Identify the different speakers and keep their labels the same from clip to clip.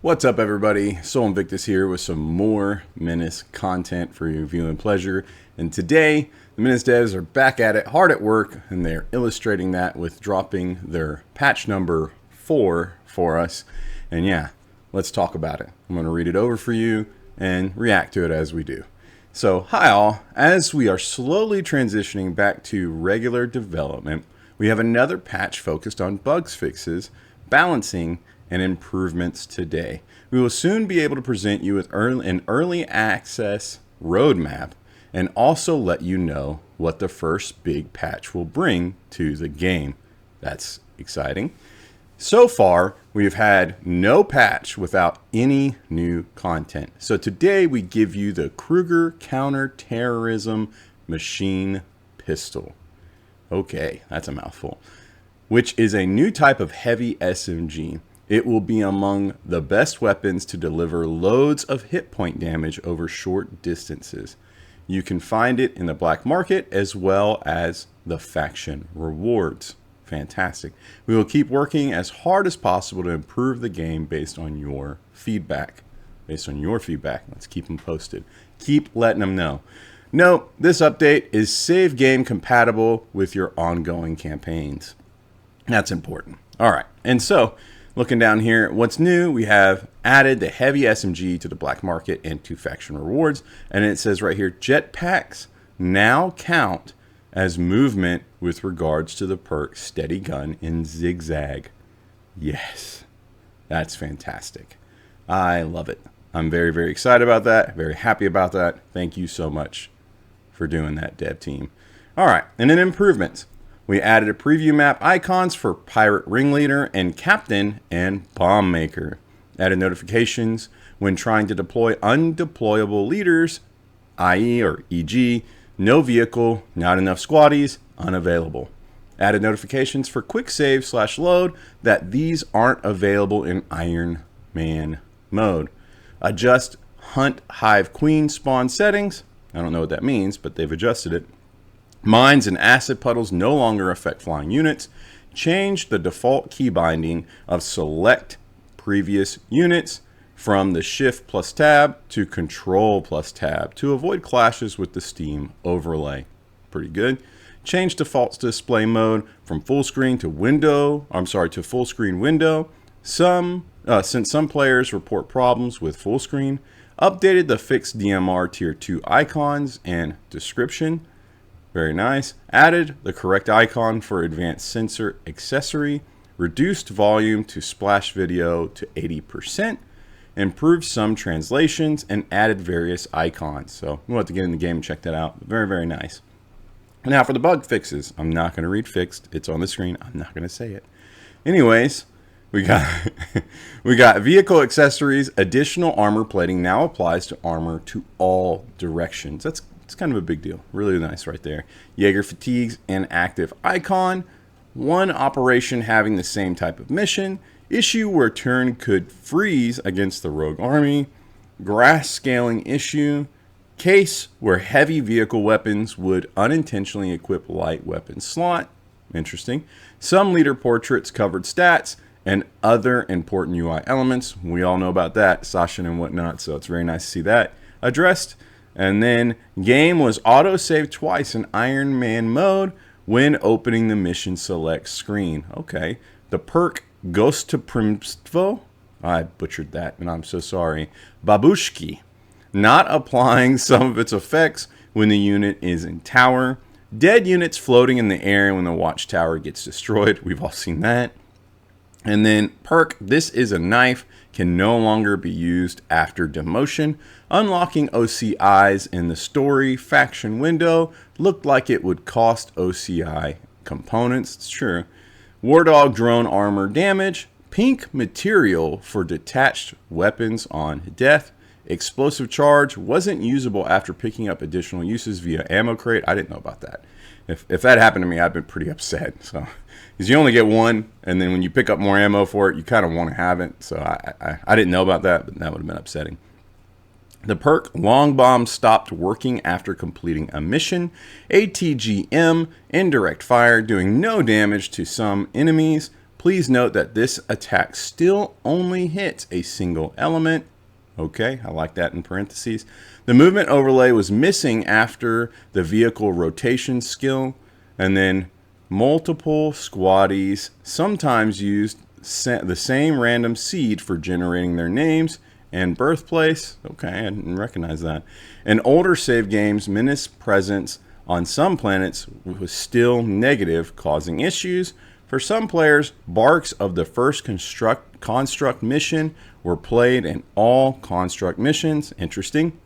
Speaker 1: What's up, everybody? Invictus here with some more Menace content for your viewing pleasure. And today, the Menace devs are back at it, hard at work, and they're illustrating that with dropping their patch number 4 for us. And yeah, let's talk about it. I'm going to read it over for you and react to it as we do. So, hi all. As we are slowly transitioning back to regular development, we have another patch focused on bugs fixes, balancing, and improvements today. We will soon be able to present you with an early access roadmap and also let you know what the first big patch will bring to the game. That's exciting. So far, we've had no patch without any new content. So today we give you the Kruger Counter-Terrorism Machine Pistol. Okay, that's a mouthful. Which is a new type of heavy SMG. It will be among the best weapons to deliver loads of hit point damage over short distances. You can find it in the black market as well as the faction rewards. Fantastic. We will keep working as hard as possible to improve the game based on your feedback. Let's keep them posted. Keep letting them know. Note, this update is save game compatible with your ongoing campaigns. That's important. All right, and so looking down here, what's new, we have added the heavy SMG to the black market and to faction rewards. And it says right here, jetpacks now count as movement with regards to the perk steady gun in zigzag. Yes, that's fantastic. I love it. I'm very, very excited about that. Very happy about that. Thank you so much for doing that, dev team. All right, and then improvements. We added a preview map icons for Pirate Ringleader and Captain and Bomb Maker. Added notifications when trying to deploy undeployable leaders, i.e. or e.g. no vehicle, not enough squaddies, unavailable. Added notifications for quick save / load that these aren't available in Iron Man mode. Adjust Hunt Hive Queen spawn settings. I don't know what that means, but they've adjusted it. Mines and acid puddles no longer affect flying units. Change the default key binding of select previous units from the Shift plus Tab to Control plus Tab to avoid clashes with the Steam overlay. Pretty good. Change default display mode from full screen to full screen window. Since some players report problems with full screen, updated the fixed DMR tier 2 icons and description. Very nice. Added the correct icon for advanced sensor accessory. Reduced volume to splash video to 80%. Improved some translations and added various icons. So we'll have to get in the game and check that out. Very, very nice. Now for the bug fixes. I'm not going to read fixed. It's on the screen. I'm not going to say it. Anyways, we got vehicle accessories. Additional armor plating now applies to armor to all directions. It's kind of a big deal. Really nice right there. Jaeger fatigues and active icon. One operation having the same type of mission. Issue where turn could freeze against the rogue army. Grass scaling issue. Case where heavy vehicle weapons would unintentionally equip light weapon slot. Interesting. Some leader portraits covered stats and other important UI elements. We all know about that, Sasha and whatnot, so it's very nice to see that addressed. And then game was auto-saved twice in Iron Man mode when opening the mission select screen. Okay. The perk Gostoprimstvo, I butchered that and I'm so sorry. Babushki, not applying some of its effects when the unit is in tower. Dead units floating in the air when the watchtower gets destroyed. We've all seen that. And then perk, this is a knife, can no longer be used after demotion. Unlocking OCIs in the story faction window looked like it would cost OCI components. It's true. War Dog drone armor damage. Pink material for detached weapons on death. Explosive charge wasn't usable after picking up additional uses via ammo crate. I didn't know about that. If that happened to me, I'd been pretty upset. So, because you only get one, and then when you pick up more ammo for it, you kind of want to have it. So I didn't know about that, but that would have been upsetting. The perk Long Bomb stopped working after completing a mission. ATGM, indirect fire, doing no damage to some enemies Please note that this attack still only hits a single element. Okay, I like that in parentheses. The movement overlay was missing after the vehicle rotation skill, and then multiple squaddies sometimes used the same random seed for generating their names and birthplace. Okay, I didn't recognize that. In older save games, Menace presence on some planets was still negative, causing issues. For some players, barks of the first construct mission were played in all construct missions. Interesting.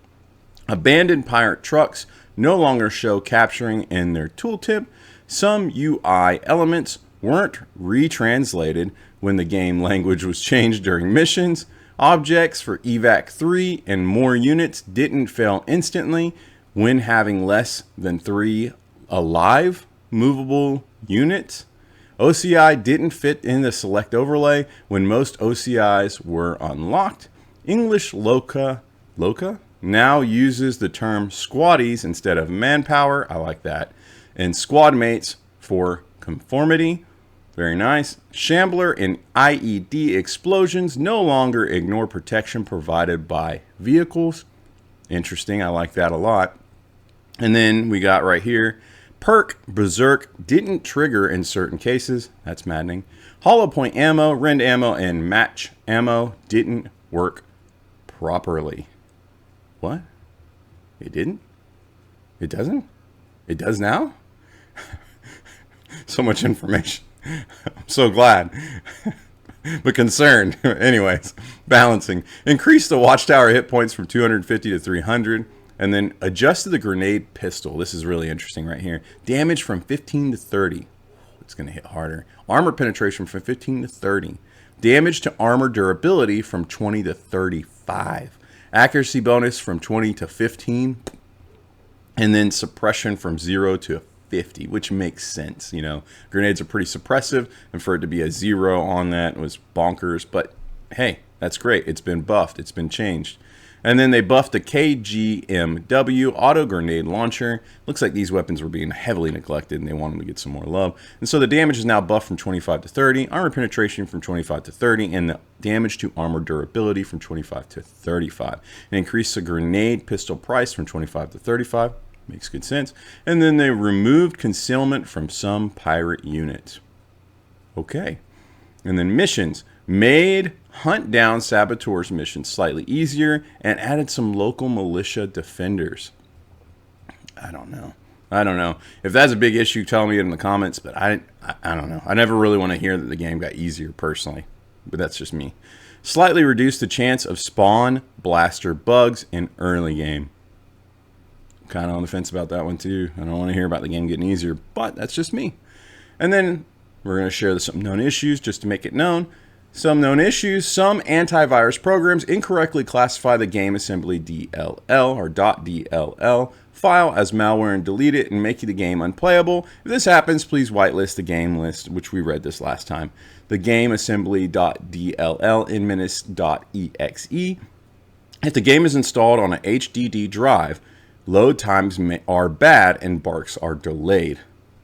Speaker 1: Abandoned pirate trucks no longer show capturing in their tooltip. Some UI elements weren't retranslated when the game language was changed during missions. Objects for Evac 3 and more units didn't fail instantly when having less than 3 alive movable units. OCI didn't fit in the select overlay when most OCIs were unlocked. English Loca now uses the term squaddies instead of manpower. I like that. And squad mates for conformity. Very nice. Shambler and IED explosions no longer ignore protection provided by vehicles. Interesting. I like that a lot. And then we got right here, perk Berserk didn't trigger in certain cases. That's maddening. Hollow point ammo, rend ammo, and match ammo didn't work properly. What? It didn't? It doesn't? It does now? So much information. I'm so glad. But concerned. Anyways, balancing. Increase the watchtower hit points from 250 to 300. And then adjusted the grenade pistol. This is really interesting right here. Damage from 15 to 30. It's going to hit harder. Armor penetration from 15 to 30. Damage to armor durability from 20 to 35. Accuracy bonus from 20 to 15. And then suppression from 0 to 50, which makes sense. You know, grenades are pretty suppressive, and for it to be a 0 on that was bonkers. But hey, that's great. It's been buffed. It's been changed. And then they buffed the KGMW auto grenade launcher. Looks like these weapons were being heavily neglected and they want them to get some more love. And so the damage is now buffed from 25 to 30, armor penetration from 25 to 30, and the damage to armor durability from 25 to 35. And increased the grenade pistol price from 25 to 35. Makes good sense. And then they removed concealment from some pirate units. Okay. And then missions. Made hunt down saboteurs mission slightly easier and added some local militia defenders. I don't know. If that's a big issue, tell me in the comments, but I don't know. I never really want to hear that the game got easier personally, but that's just me. Slightly reduced the chance of spawn blaster bugs in early game. Kind of on the fence about that one too. I don't want to hear about the game getting easier, but that's just me. And then we're going to share some known issues just to make it known. Some known issues. Some antivirus programs incorrectly classify the game assembly DLL or .dll file as malware and delete it and make the game unplayable. If this happens, please whitelist the game list, which we read this last time. The game assembly.dll in menace.exe. If the game is installed on an HDD drive, load times are bad and barks are delayed.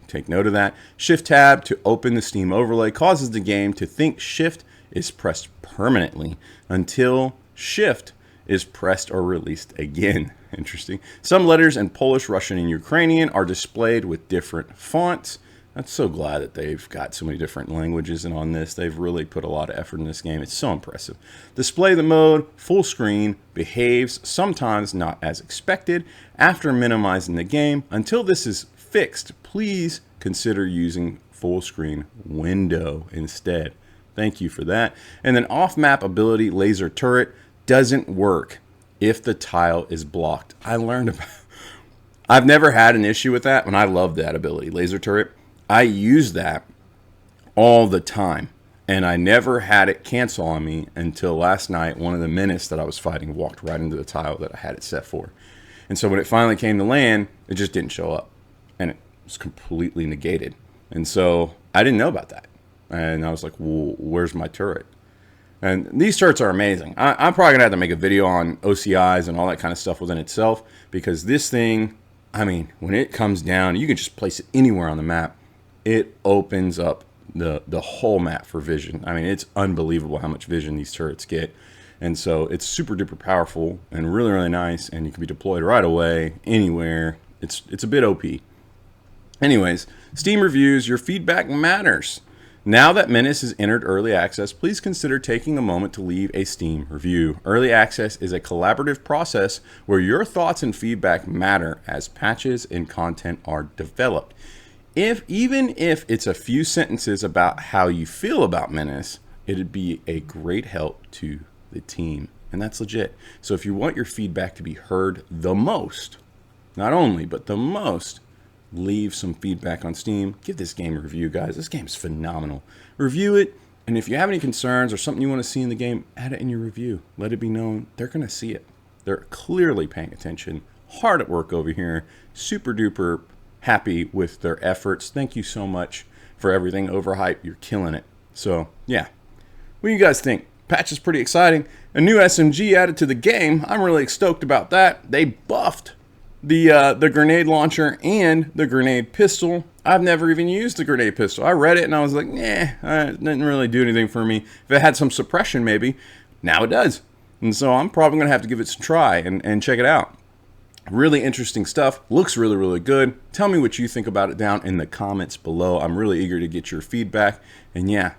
Speaker 1: Take note of that. Shift tab to open the Steam overlay causes the game to think Shift is pressed permanently until Shift is pressed or released again. Interesting. Some letters in Polish, Russian, and Ukrainian are displayed with different fonts. I'm so glad that they've got so many different languages and on this. They've really put a lot of effort in this game. It's so impressive. Display the mode, full screen, behaves sometimes not as expected. After minimizing the game, until this is fixed, please consider using full screen window instead. Thank you for that. And then off-map ability laser turret doesn't work if the tile is blocked. I've never had an issue with that, and I love that ability, laser turret. I use that all the time, and I never had it cancel on me until last night. One of the menace that I was fighting walked right into the tile that I had it set for. And so when it finally came to land, it just didn't show up, and it was completely negated. And so I didn't know about that. And I was like, well, where's my turret? And these turrets are amazing. I'm probably going to have to make a video on OCIs and all that kind of stuff within itself, because this thing, I mean, when it comes down, you can just place it anywhere on the map. It opens up the whole map for vision. I mean, it's unbelievable how much vision these turrets get. And so it's super duper powerful and really, really nice, and you can be deployed right away, anywhere. It's a bit OP. Anyways, Steam reviews, your feedback matters. Now that Menace has entered early access, please consider taking a moment to leave a Steam review. Early access is a collaborative process where your thoughts and feedback matter as patches and content are developed. Even if it's a few sentences about how you feel about Menace, it'd be a great help to the team. And that's legit. So if you want your feedback to be heard the most, not only, but the most, leave some feedback on Steam. Give this game a review, guys. This game's phenomenal. Review it, and if you have any concerns or something you want to see in the game, add it in your review. Let it be known. They're going to see it. They're clearly paying attention. Hard at work over here. Super duper happy with their efforts. Thank you so much for everything. Overhype, you're killing it. So, yeah. What do you guys think? Patch is pretty exciting. A new SMG added to the game. I'm really stoked about that. They buffed the grenade launcher and the grenade pistol. I've never even used the grenade pistol. I read it and I was like, it didn't really do anything for me. If it had some suppression, maybe. Now it does. And so I'm probably going to have to give it a try and check it out. Really interesting stuff. Looks really, really good. Tell me what you think about it down in the comments below. I'm really eager to get your feedback. And yeah,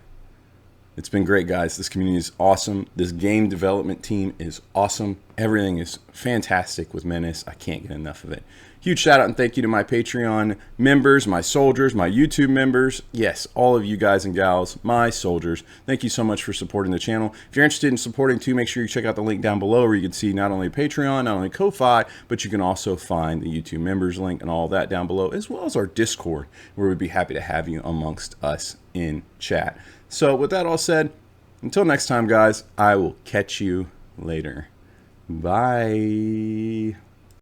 Speaker 1: it's been great, guys. This community is awesome. This game development team is awesome. Everything is fantastic with Menace. I can't get enough of it. Huge shout out and thank you to my Patreon members, my soldiers, my YouTube members. Yes, all of you guys and gals, my soldiers. Thank you so much for supporting the channel. If you're interested in supporting too, make sure you check out the link down below where you can see not only Patreon, not only Ko-Fi, but you can also find the YouTube members link and all that down below, as well as our Discord, where we'd be happy to have you amongst us in chat. So with that all said, until next time, guys, I will catch you later. Bye.